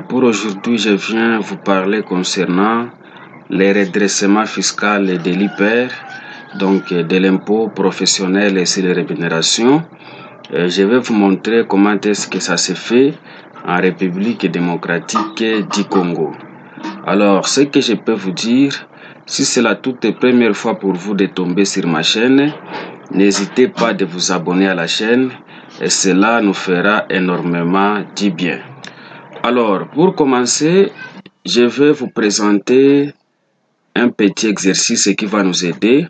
Pour aujourd'hui, je viens vous parler concernant les redressements fiscaux de l'IPER, donc de l'impôt professionnel et sur les rémunérations. Je vais vous montrer comment est-ce que ça se fait en République démocratique du Congo. Alors, ce que je peux vous dire, si c'est la toute première fois pour vous de tomber sur ma chaîne, n'hésitez pas de vous abonner à la chaîne et cela nous fera énormément du bien. Alors, pour commencer, je vais vous présenter un petit exercice qui va nous aider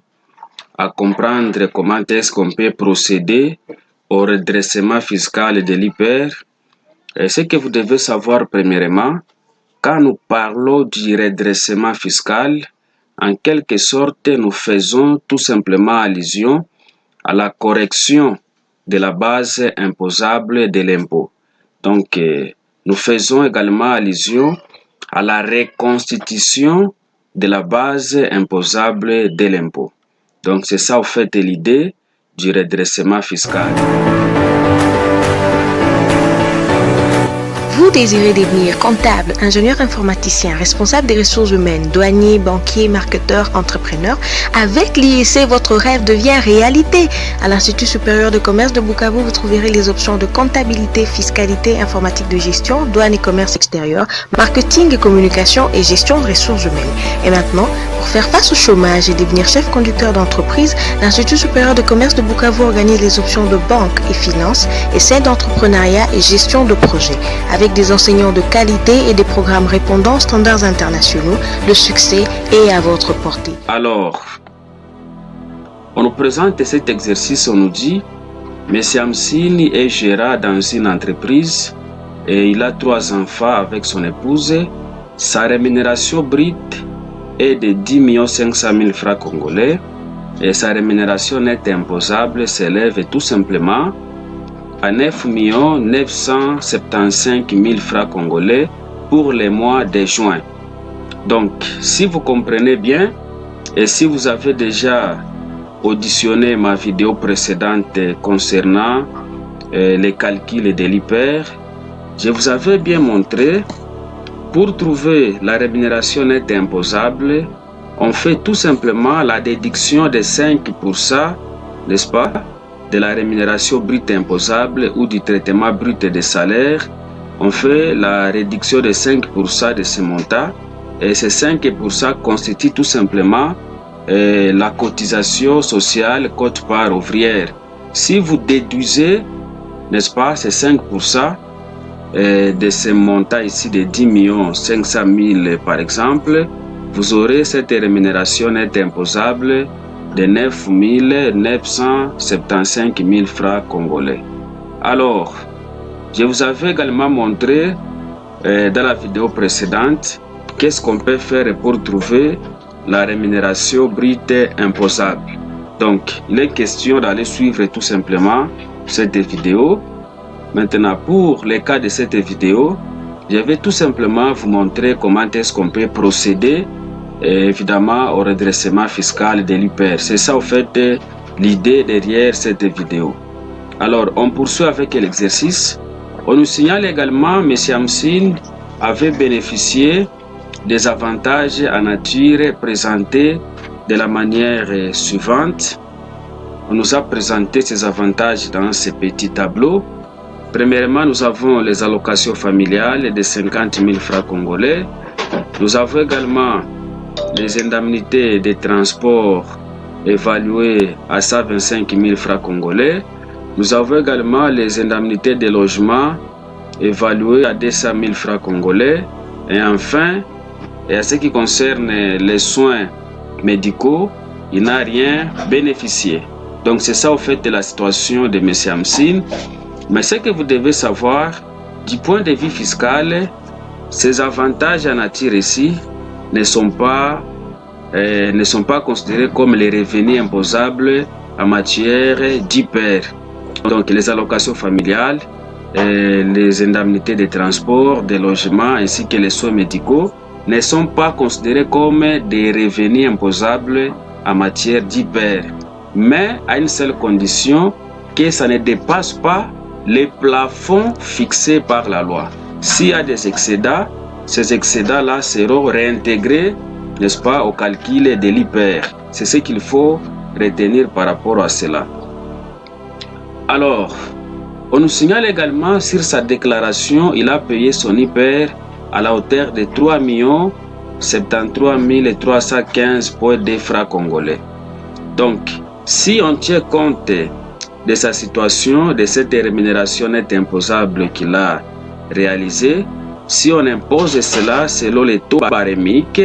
à comprendre comment est-ce qu'on peut procéder au redressement fiscal de l'IPER. Ce que vous devez savoir premièrement, quand nous parlons du redressement fiscal, en quelque sorte, nous faisons tout simplement allusion à la correction de la base imposable de l'impôt. Donc, nous faisons également allusion à la reconstitution de la base imposable de l'impôt. Donc, c'est ça, en fait, l'idée du redressement fiscal. Vous désirez devenir comptable, ingénieur informaticien, responsable des ressources humaines, douanier, banquier, marketeur, entrepreneur. Avec l'IEC, votre rêve devient réalité. À l'Institut supérieur de commerce de Bukavu, vous trouverez les options de comptabilité, fiscalité, informatique de gestion, douane et commerce extérieur, marketing et communication et gestion de ressources humaines. Et maintenant, pour faire face au chômage et devenir chef conducteur d'entreprise, l'Institut supérieur de commerce de Bukavu organise les options de banque et finance et celles d'entrepreneuriat et gestion de projet. Avec des enseignants de qualité et des programmes répondant aux standards internationaux, le succès est à votre portée. Alors, on nous présente cet exercice, on nous dit, M. Amsini est gérant dans une entreprise et il a 3 enfants avec son épouse. Sa rémunération brute est de 10 500 000 francs congolais et sa rémunération nette imposable s'élève tout simplement à 9 975 000 francs congolais pour le mois de juin. Donc, si vous comprenez bien et si vous avez déjà auditionné ma vidéo précédente concernant les calculs de l'IPER, je vous avais bien montré, pour trouver la rémunération nette imposable, on fait tout simplement la déduction de 5%, n'est-ce pas, de la rémunération brute imposable ou du traitement brut des salaires. On fait la réduction de 5% de ce montant et ces 5% constituent tout simplement la cotisation sociale quote-part ouvrière. Si vous déduisez, n'est-ce pas, ces 5% de ce montant ici de 10 500 000 par exemple, vous aurez cette rémunération nette imposable de 9 975 000 francs congolais. Alors, je vous avais également montré dans la vidéo précédente qu'est-ce qu'on peut faire pour trouver la rémunération brute imposable. Donc, il est question d'aller suivre tout simplement cette vidéo. Maintenant, pour le cas de cette vidéo, je vais tout simplement vous montrer comment est-ce qu'on peut procéder évidemment au redressement fiscal de l'IPER. C'est ça en fait l'idée derrière cette vidéo. Alors on poursuit avec l'exercice. On nous signale également M. Amsine avait bénéficié des avantages en nature présentés de la manière suivante. On nous a présenté ces avantages dans ce petit tableau. Premièrement, nous avons les allocations familiales de 50 000 francs congolais. Nous avons également les indemnités de transport évaluées à 125 000 francs congolais. Nous avons également les indemnités de logement évaluées à 200 000 francs congolais. Et enfin, et à ce qui concerne les soins médicaux, il n'a rien bénéficié. Donc c'est ça au fait de la situation de M. Amsine. Mais ce que vous devez savoir, du point de vue fiscal, ces avantages en nature ici ne sont pas considérés comme les revenus imposables en matière d'IPER. Donc les allocations familiales, les indemnités de transport, de logement ainsi que les soins médicaux ne sont pas considérés comme des revenus imposables en matière d'IPER, mais à une seule condition, que ça ne dépasse pas les plafonds fixés par la loi. s'il y a des excédents, ces excédents-là seront réintégrés, n'est-ce pas, au calcul de l'IPER. C'est ce qu'il faut retenir par rapport à cela. Alors, on nous signale également sur sa déclaration, il a payé son IPER à la hauteur de 3 73 315,2 francs congolais. Donc, si on tient compte de sa situation, de cette rémunération nette imposable qu'il a réalisée, si on impose cela selon les taux barémiques,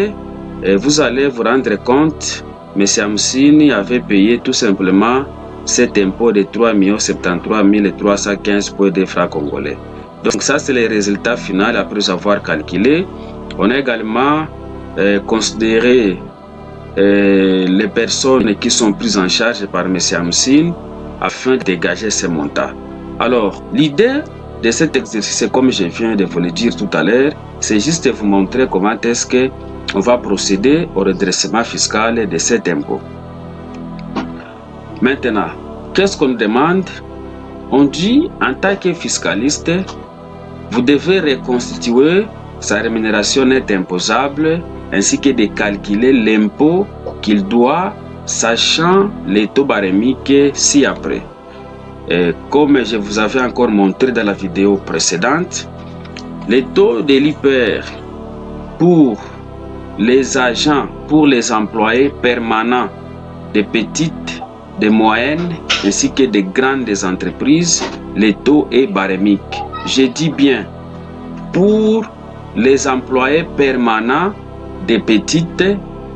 vous allez vous rendre compte, M. Amsini avait payé tout simplement cet impôt de 3 73 315,2 francs congolais. Donc ça, c'est le résultat final après avoir calculé. On a également considéré les personnes qui sont prises en charge par M. Amsini afin de dégager ces montants. Alors, l'idée de cet exercice, comme je viens de vous le dire tout à l'heure, c'est juste de vous montrer comment est-ce qu'on va procéder au redressement fiscal de cet impôt. Maintenant, qu'est-ce qu'on demande? On dit, en tant que fiscaliste, vous devez reconstituer sa rémunération nette imposable ainsi que de calculer l'impôt qu'il doit, sachant les taux barémiques ci-après. Comme je vous avais encore montré dans la vidéo précédente, les taux de l'IPER pour les agents, pour les employés permanents des petites, des moyennes ainsi que des grandes entreprises, les taux est barémique. Je dis bien pour les employés permanents des petites,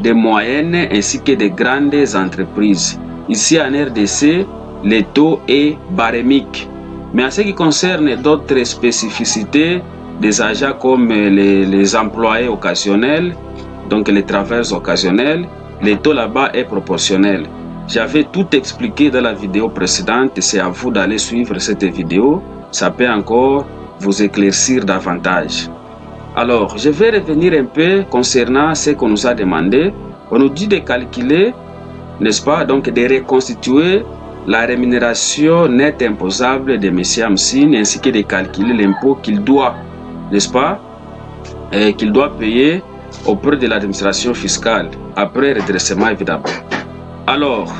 des moyennes ainsi que des grandes entreprises. Ici en RDC, le taux est barémique. Mais en ce qui concerne d'autres spécificités des agents comme les employés occasionnels, donc les travailleurs occasionnels, le taux là-bas est proportionnel. J'avais tout expliqué dans la vidéo précédente, c'est à vous d'aller suivre cette vidéo, ça peut encore vous éclaircir davantage. Alors, je vais revenir un peu concernant ce qu'on nous a demandé. On nous dit de calculer, n'est-ce pas, donc de reconstituer la rémunération nette imposable de M. Amsini ainsi que de calculer l'impôt qu'il doit, n'est-ce pas, qu'il doit payer auprès de l'administration fiscale, après redressement évidemment. Alors,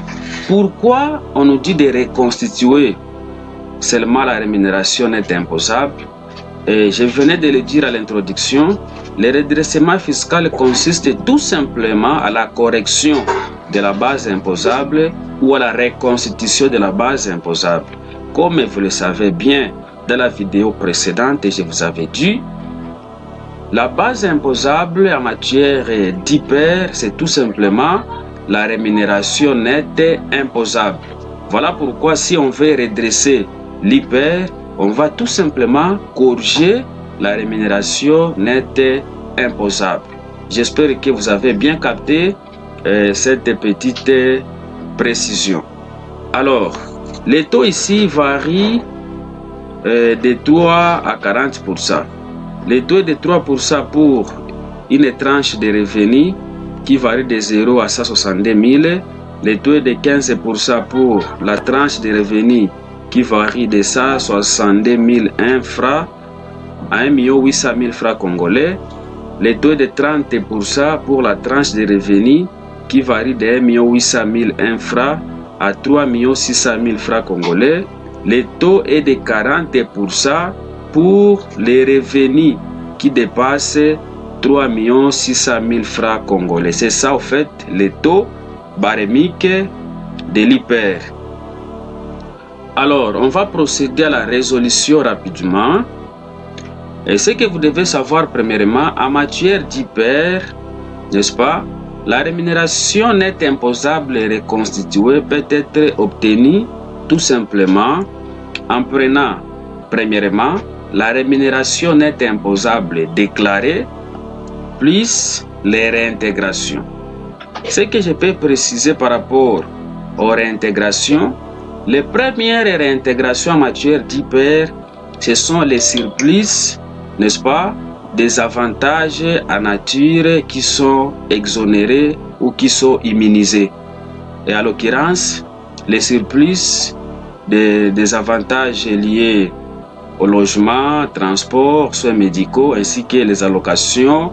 pourquoi on nous dit de reconstituer seulement la rémunération nette imposable? Et je venais de le dire à l'introduction, le redressement fiscal consiste tout simplement à la correction de la base imposable ou à la reconstitution de la base imposable. Comme vous le savez bien dans la vidéo précédente, je vous avais dit, la base imposable en matière d'IPER, c'est tout simplement la rémunération nette imposable. Voilà pourquoi si on veut redresser l'IPER, on va tout simplement corriger la rémunération nette imposable. J'espère que vous avez bien capté cette petite précision. Alors, les taux ici varient de 3 à 40%. Les taux est de 3% pour une tranche de revenus qui varie de 0 à 162 000. Le taux est de 15% pour la tranche de revenus qui varie de 162 001 francs à 1 800 000 francs congolais. Le taux est de 30% pour la tranche de revenus qui varie de 1 800 001 francs à 3 600 000 francs congolais. Le taux est de 40% pour les revenus qui dépassent 3 600 000 francs congolais. C'est ça, en fait, le taux barémique de l'IPER. Alors, on va procéder à la résolution rapidement. Et ce que vous devez savoir, premièrement, en matière d'IPER, n'est-ce pas, la rémunération nette imposable reconstituée peut être obtenue tout simplement en prenant, premièrement, la rémunération nette imposable déclarée plus les réintégrations. Ce que je peux préciser par rapport aux réintégrations, les premières réintégrations en matière d'IPER, ce sont les surplus, n'est-ce pas, des avantages en nature qui sont exonérés ou qui sont immunisés. Et à l'occurrence, les surplus des avantages liés au logement, transport, soins médicaux, ainsi que les allocations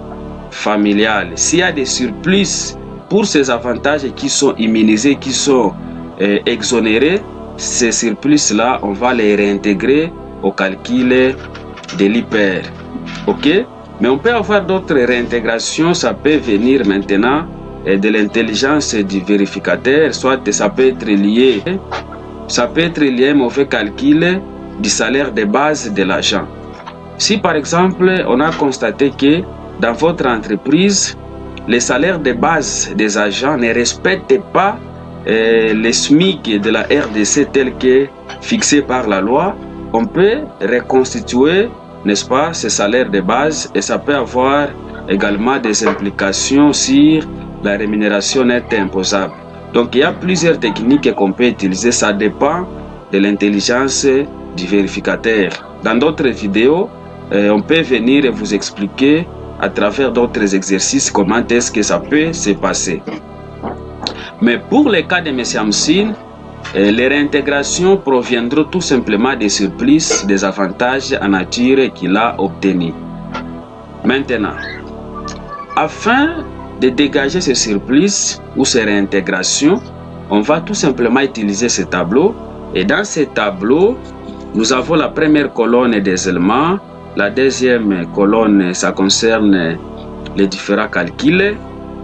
familiales. S'il y a des surplus pour ces avantages qui sont immunisés, qui sont exonérés, ces surplus-là, on va les réintégrer au calcul de l'IPER. Ok? Mais on peut avoir d'autres réintégrations, ça peut venir maintenant de l'intelligence du vérificateur, soit ça peut être lié à un mauvais calcul du salaire de base de l'agent. Si par exemple, on a constaté que dans votre entreprise, les salaires de base des agents ne respectent pas les SMIC de la RDC tel que fixé par la loi, on peut reconstituer, n'est-ce pas, ces salaires de base, et ça peut avoir également des implications sur la rémunération nette imposable. Donc il y a plusieurs techniques qu'on peut utiliser, ça dépend de l'intelligence du vérificateur. Dans d'autres vidéos, on peut venir et vous expliquer à travers d'autres exercices comment est-ce que ça peut se passer. Mais pour le cas de M. Hamsine, les réintégrations proviendront tout simplement des surplus, des avantages en nature qu'il a obtenus. Maintenant, afin de dégager ces surplus ou ces réintégrations, on va tout simplement utiliser ce tableau. Et dans ce tableau, nous avons la première colonne des éléments, la deuxième colonne, ça concerne les différents calculs.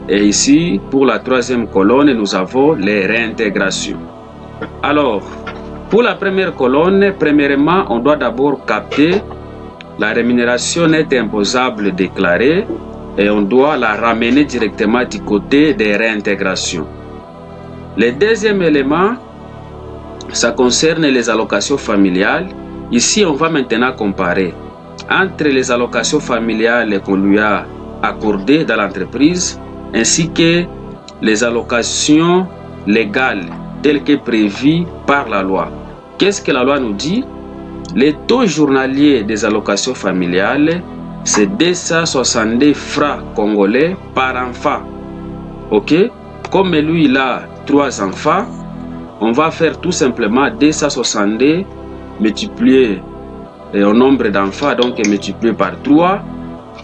Et ici, pour la troisième colonne, nous avons les réintégrations. Alors, pour la première colonne, premièrement, on doit d'abord capter la rémunération nette imposable déclarée et on doit la ramener directement du côté des réintégrations. Le deuxième élément, ça concerne les allocations familiales. Ici, on va maintenant comparer entre les allocations familiales qu'on lui a accordées dans l'entreprise ainsi que les allocations légales telles que prévues par la loi. Qu'est-ce que la loi nous dit? Le taux journalier des allocations familiales, c'est 262 francs congolais par enfant. Ok? Comme lui, il a 3 enfants, on va faire tout simplement 262 multiplié au nombre d'enfants, donc multiplié par 3.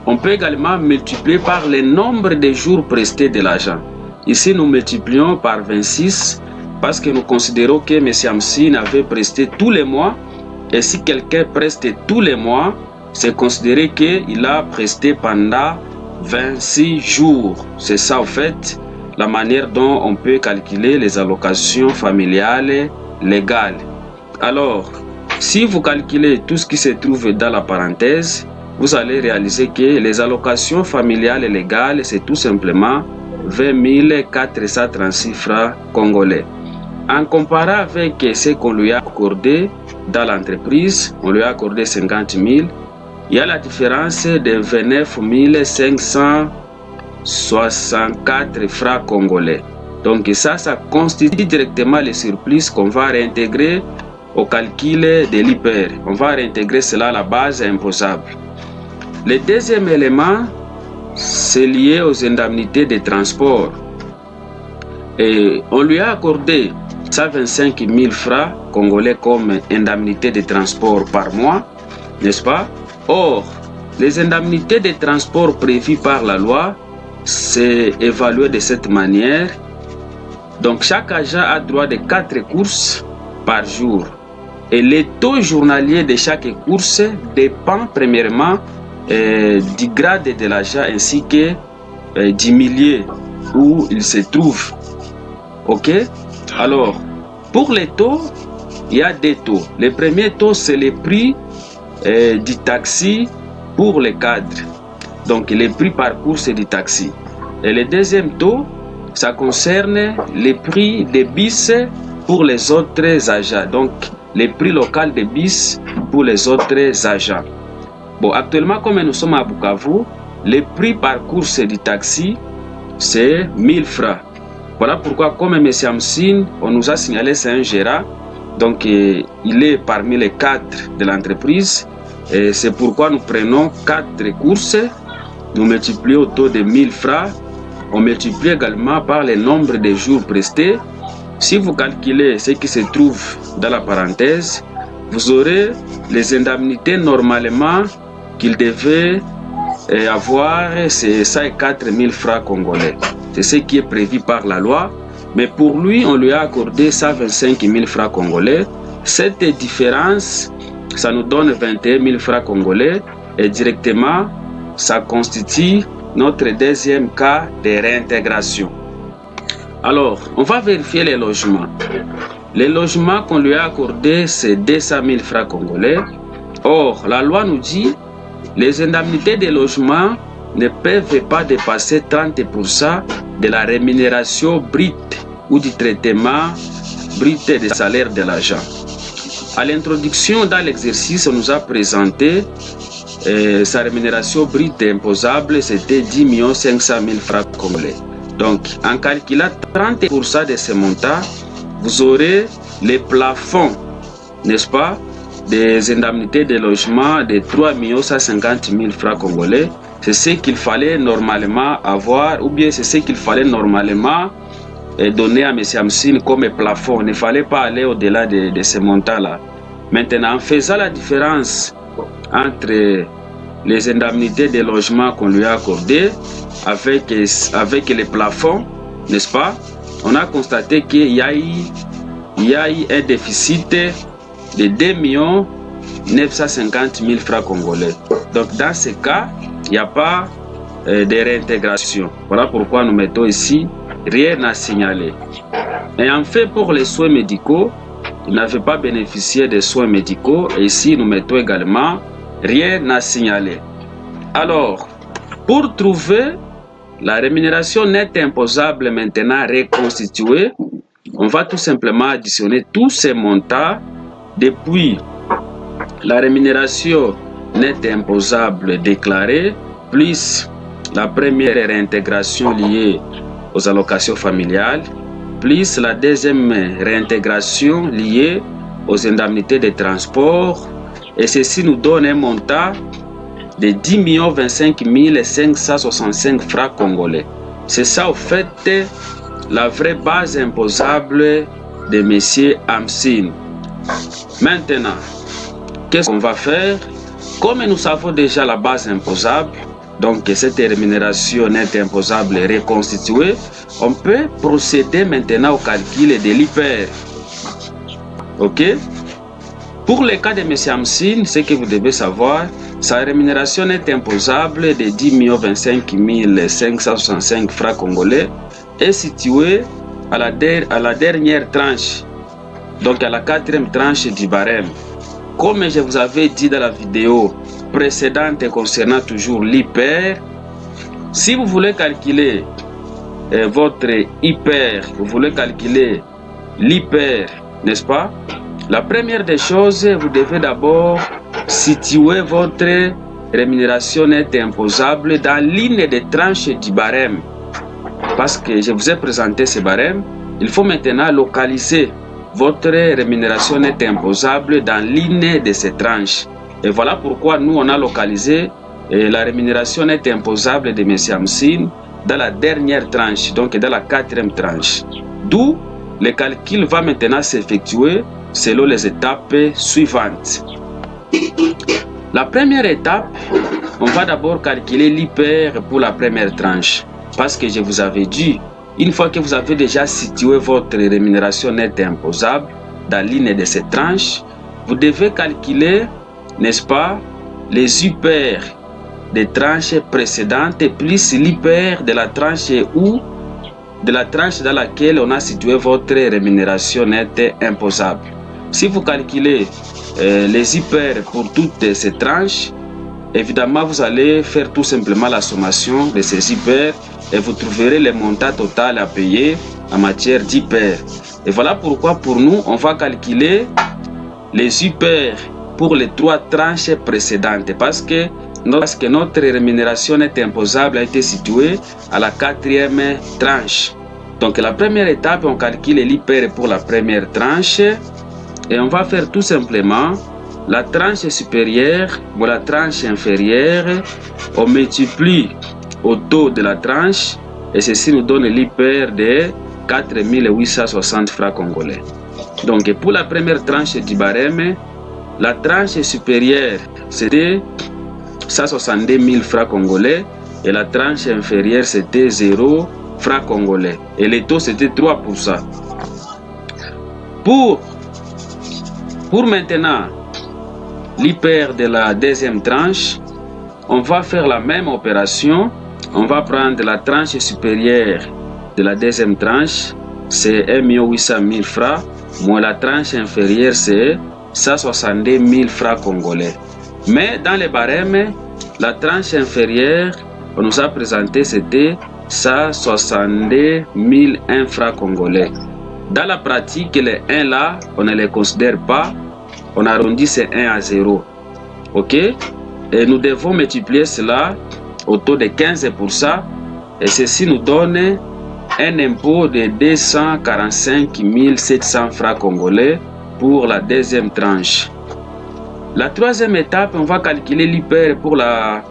On peut également multiplier par le nombre de jours prestés de l'agent. Ici, nous multiplions par 26 parce que nous considérons que M. Hamsine avait presté tous les mois. Et si quelqu'un preste tous les mois, c'est considéré qu'il a presté pendant 26 jours. C'est ça, en fait, la manière dont on peut calculer les allocations familiales légales. Alors, si vous calculez tout ce qui se trouve dans la parenthèse, vous allez réaliser que les allocations familiales légales, c'est tout simplement 20 436 francs congolais. En comparant avec ce qu'on lui a accordé dans l'entreprise, on lui a accordé 50 000, il y a la différence de 29 564 francs congolais. Donc ça constitue directement les surplus qu'on va réintégrer au calcul de l'IPER. On va réintégrer cela à la base imposable. Le deuxième élément, c'est lié aux indemnités de transport. Et on lui a accordé 125 000 francs congolais comme indemnité de transport par mois, n'est-ce pas? Or, les indemnités de transport prévues par la loi, c'est évalué de cette manière. Donc, chaque agent a droit de 4 courses par jour. Et le taux journalier de chaque course dépend premièrement du grade de l'agent ainsi que du milieu où il se trouve. Ok? Alors, pour les taux, il y a 2 taux. Le premier taux, c'est le prix du taxi pour les cadres. Donc, le prix par course du taxi. Et le deuxième taux, ça concerne les prix des bus pour les autres agents. Donc, les prix local des bus pour les autres agents. Bon, actuellement, comme nous sommes à Bukavu, le prix par course du taxi, c'est 1000 francs. Voilà pourquoi, comme M. Hamsine, on nous a signalé, c'est un gérant. Donc, il est parmi les cadres de l'entreprise. Et c'est pourquoi nous prenons 4 courses. Nous multiplions au taux de 1000 francs. On multiplie également par le nombre de jours prestés. Si vous calculez ce qui se trouve dans la parenthèse, vous aurez les indemnités normalement qu'il devait avoir, c'est 104 000 francs congolais. C'est ce qui est prévu par la loi. Mais pour lui, on lui a accordé 125 000 francs congolais. Cette différence, ça nous donne 21 000 francs congolais. Et directement, ça constitue notre deuxième cas de réintégration. Alors, on va vérifier les logements. Les logements qu'on lui a accordés, c'est 200 000 francs congolais. Or, la loi nous dit les indemnités de logement ne peuvent pas dépasser 30% de la rémunération brute ou du traitement brut des salaires de l'agent. À l'introduction dans l'exercice, on nous a présenté sa rémunération brute imposable, c'était 10 500 000 francs congolais. Donc, en calculant 30% de ce montant, vous aurez les plafonds, n'est-ce pas, des indemnités de logement de 3 150 000 francs congolais. C'est ce qu'il fallait normalement avoir, ou bien c'est ce qu'il fallait normalement donner à M. Hamsine comme plafond. Il ne fallait pas aller au-delà de ce montant-là. Maintenant, en faisant la différence entre les indemnités de logement qu'on lui a accordées avec les plafonds, n'est-ce pas, on a constaté qu'il y a eu un déficit de 2 950 000 francs congolais. Donc dans ce cas, il n'y a pas de réintégration. Voilà pourquoi nous mettons ici rien à signaler. Et en fait, pour les soins médicaux, il n'avait pas bénéficié des soins médicaux. Et ici, nous mettons également rien à signaler. Alors, pour trouver la rémunération nette imposable maintenant reconstituée, on va tout simplement additionner tous ces montants depuis la rémunération nette imposable déclarée, plus la première réintégration liée aux allocations familiales, plus la deuxième réintégration liée aux indemnités de transport. Et ceci nous donne un montant de 10 025 565 francs congolais. C'est ça, au fait, la vraie base imposable de M. Hamsine. Maintenant, qu'est-ce qu'on va faire? Comme nous savons déjà la base imposable, donc cette rémunération nette imposable reconstituée, on peut procéder maintenant au calcul de l'IPER. Ok? Pour le cas de M. Hamsine, ce que vous devez savoir, sa rémunération nette imposable de 10 025 565 francs congolais est située à la dernière tranche, donc à la 4e tranche du barème. Comme je vous avais dit dans la vidéo précédente concernant toujours l'IPER, si vous voulez calculer votre IPER, vous voulez calculer l'IPER, n'est-ce pas? La première des choses, vous devez d'abord situer votre rémunération nette imposable dans l'une des tranches du barème. Parce que je vous ai présenté ce barème, il faut maintenant localiser votre rémunération nette imposable dans l'une de ces tranches. Et voilà pourquoi nous, on a localisé la rémunération nette imposable de M. Hamsine dans la dernière tranche, donc dans la 4e tranche. D'où le calcul va maintenant s'effectuer selon les étapes suivantes. La première étape, on va d'abord calculer l'IPER pour la première tranche. Parce que je vous avais dit, une fois que vous avez déjà situé votre rémunération nette imposable dans l'une de ces tranches, vous devez calculer, n'est-ce pas, les IPER des tranches précédentes plus l'IPER de la tranche ou de la tranche dans laquelle on a situé votre rémunération nette imposable. Si vous calculez les IPER pour toutes ces tranches, évidemment, vous allez faire tout simplement la sommation de ces IPER et vous trouverez le montant total à payer en matière d'IPER. Et voilà pourquoi pour nous, on va calculer les IPER pour les 3 tranches précédentes parce que notre rémunération nette imposable a été située à la 4e tranche. Donc la première étape, on calcule l'IPER pour la première tranche et on va faire tout simplement la tranche supérieure ou la tranche inférieure, on multiplie au taux de la tranche et ceci nous donne l'IPER de 4 860 francs congolais. Donc pour la première tranche du barème, La tranche supérieure, c'était 162 000 francs congolais et la tranche inférieure, c'était 0 francs congolais. Et le taux, c'était 3%. Pour maintenant, l'hyper de la deuxième tranche, on va faire la même opération. On va prendre la tranche supérieure de la deuxième tranche, c'est 1 800 000 francs, moins la tranche inférieure, c'est 162 000 francs congolais. Mais dans les barèmes, la tranche inférieure, on nous a présenté, c'était 162 001 francs congolais. Dans la pratique, les 1 là, on ne les considère pas. On arrondit ces 1 à 0. Ok? Et nous devons multiplier cela au taux de 15%. Et ceci nous donne un impôt de 245 700 francs congolais pour la deuxième tranche. La troisième étape, on va calculer l'hyper pour la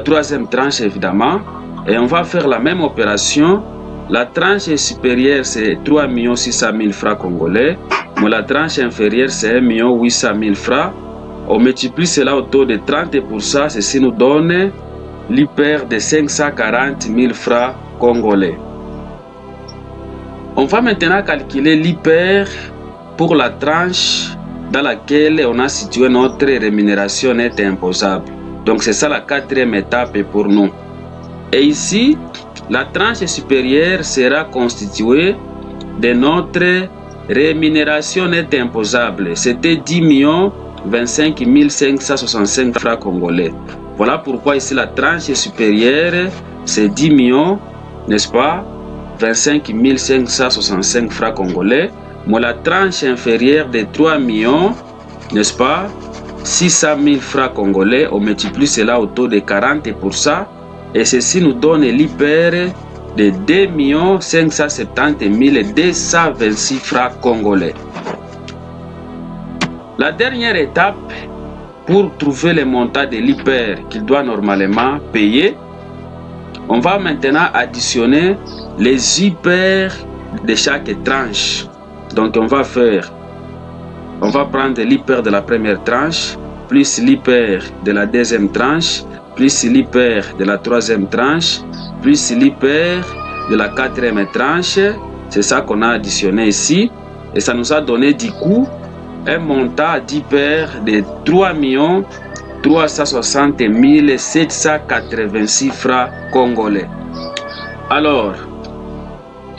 troisième tranche évidemment. Et on va faire la même opération. La tranche supérieure, c'est 3 600 000 francs congolais. Mais la tranche inférieure, c'est 1 800 000 francs. On multiplie cela au taux de 30%. Ceci nous donne l'hyper de 540 000 francs congolais. On va maintenant calculer l'hyper pour la tranche dans laquelle on a situé notre rémunération nette imposable. Donc c'est ça la quatrième étape pour nous. Et ici, la tranche supérieure sera constituée de notre rémunération nette imposable. C'était 10 25 565 francs congolais. Voilà pourquoi ici la tranche supérieure, c'est 10 millions, n'est-ce pas, 25 565 francs congolais. Mais la tranche inférieure de 3 millions, n'est-ce pas, 600 000 francs congolais. On multiplie cela au taux de 40%. Et ceci nous donne l'hyper de 2 570 226 francs congolais. La dernière étape pour trouver le montant de l'hyper qu'il doit normalement payer, on va maintenant additionner les hyper de chaque tranche. Donc on va prendre l'hyper de la première tranche, plus l'hyper de la deuxième tranche, plus l'hyper de la troisième tranche, plus l'hyper de la quatrième tranche. C'est ça qu'on a additionné ici. Et ça nous a donné du coup un montant d'hyper de 3 360 786 francs congolais. Alors,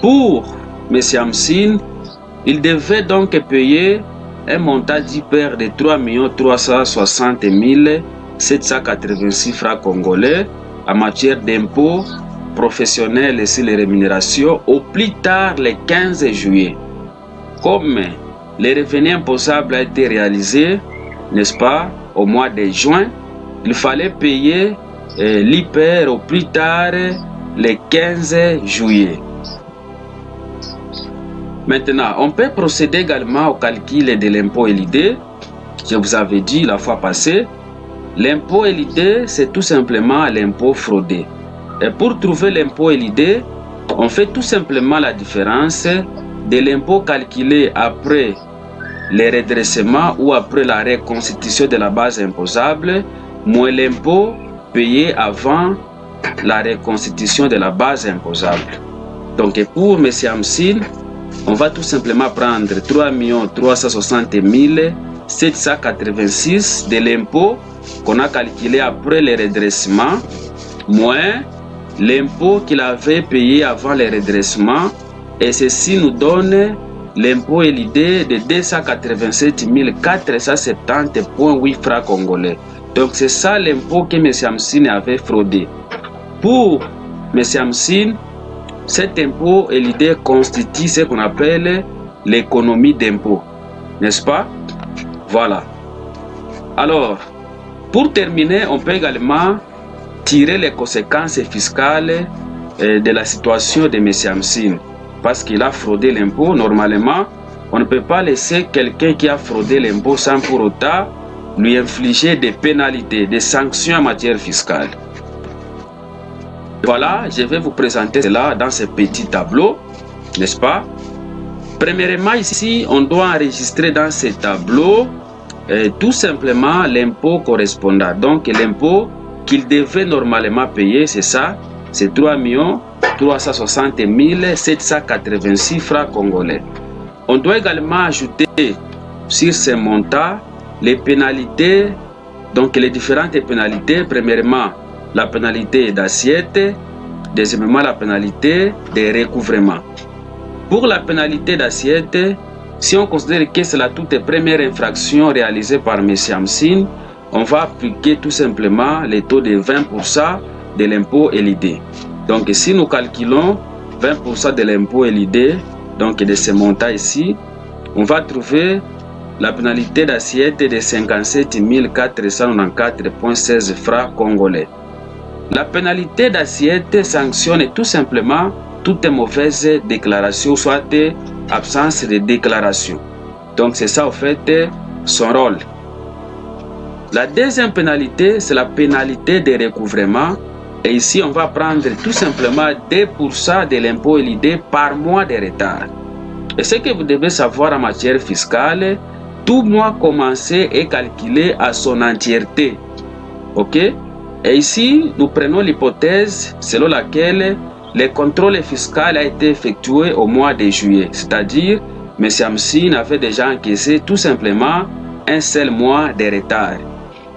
pour M. Hamsine, il devait donc payer un montant d'hyper de 3 360 786 francs congolais en matière d'impôts professionnels et sur les rémunérations au plus tard le 15 juillet. Comme les revenus imposables a été réalisé, n'est-ce pas, au mois de juin, il fallait payer l'hyper au plus tard le 15 juillet. Maintenant, on peut procéder également au calcul de l'impôt et l'idée. Je vous avais dit la fois passée, l'impôt et l'idée, c'est tout simplement l'impôt fraudé. Et pour trouver l'impôt et l'idée, on fait tout simplement la différence de l'impôt calculé après les redressements ou après la reconstitution de la base imposable, moins l'impôt payé avant la reconstitution de la base imposable. Donc pour M. Hamsine, on va tout simplement prendre 3 360 786 de l'impôt qu'on a calculé après les redressements, moins l'impôt qu'il avait payé avant les redressements, et ceci nous donne l'impôt et l'idée de 287 470,8 francs congolais. Donc c'est ça l'impôt que M. Hamsine avait fraudé. Pour M. Hamsine, cet impôt et l'idée constitue ce qu'on appelle l'économie d'impôt, n'est-ce pas? Voilà. Alors, pour terminer, on peut également tirer les conséquences fiscales de la situation de M. Hamsine. Parce qu'il a fraudé l'impôt, normalement, on ne peut pas laisser quelqu'un qui a fraudé l'impôt sans pour autant lui infliger des pénalités, des sanctions en matière fiscale. Voilà, je vais vous présenter cela dans ce petit tableau, n'est-ce pas? Premièrement, ici, on doit enregistrer dans ce tableau tout simplement l'impôt correspondant. Donc l'impôt qu'il devait normalement payer, c'est ça, c'est 3 360 786 francs congolais. On doit également ajouter sur ces montants les pénalités, donc les différentes pénalités. Premièrement, la pénalité d'assiette, deuxièmement la pénalité de recouvrement. Pour la pénalité d'assiette, si on considère que c'est la toute première infraction réalisée par M. Hamsine, on va appliquer tout simplement les taux de 20% de l'impôt LID. Donc si nous calculons 20% de l'impôt LID, donc de ce montant ici, on va trouver la pénalité d'assiette de 57 494,16 francs congolais. La pénalité d'assiette sanctionne tout simplement toute mauvaise déclaration, soit absence de déclaration. Donc c'est ça en fait son rôle. La deuxième pénalité, c'est la pénalité de recouvrement. Et ici, on va prendre tout simplement 2% de l'impôt LID par mois de retard. Et ce que vous devez savoir en matière fiscale, tout mois commencé est calculé à son entièreté. Ok? Et ici, nous prenons l'hypothèse selon laquelle le contrôle fiscal a été effectué au mois de juillet. C'est-à-dire, M. Hamsine avait déjà encaissé tout simplement un seul mois de retard.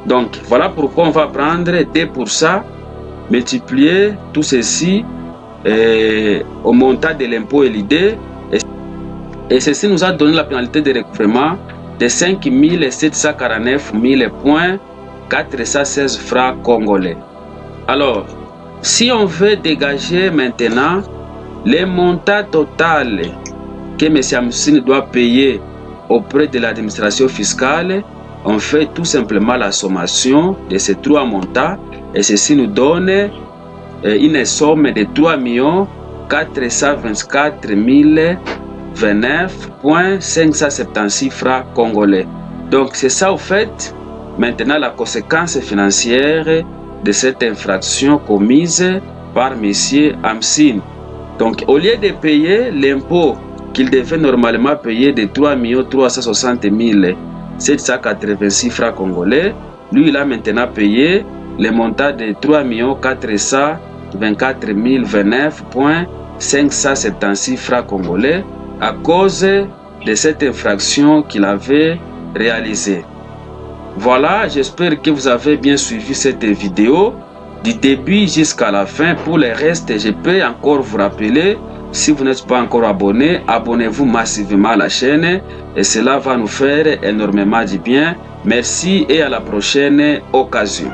Donc, voilà pourquoi on va prendre 2%, multiplier tout ceci au montant de l'impôt LID. Et ceci nous a donné la pénalité de recouvrement de 5 749 416 francs congolais. Alors, si on veut dégager maintenant les montants total que M. Hamsine doit payer auprès de l'administration fiscale, on fait tout simplement la sommation de ces trois montants et ceci nous donne une somme de 3 424 029,576 francs congolais. Donc c'est ça au fait maintenant la conséquence financière de cette infraction commise par M. Hamsine. Donc au lieu de payer l'impôt qu'il devait normalement payer de 3 360 786 francs congolais, lui il a maintenant payé le montant de 3 424 029,576 francs congolais à cause de cette infraction qu'il avait réalisée. Voilà, j'espère que vous avez bien suivi cette vidéo du début jusqu'à la fin. Pour le reste, je peux encore vous rappeler, si vous n'êtes pas encore abonné, abonnez-vous massivement à la chaîne et cela va nous faire énormément du bien. Merci et à la prochaine occasion.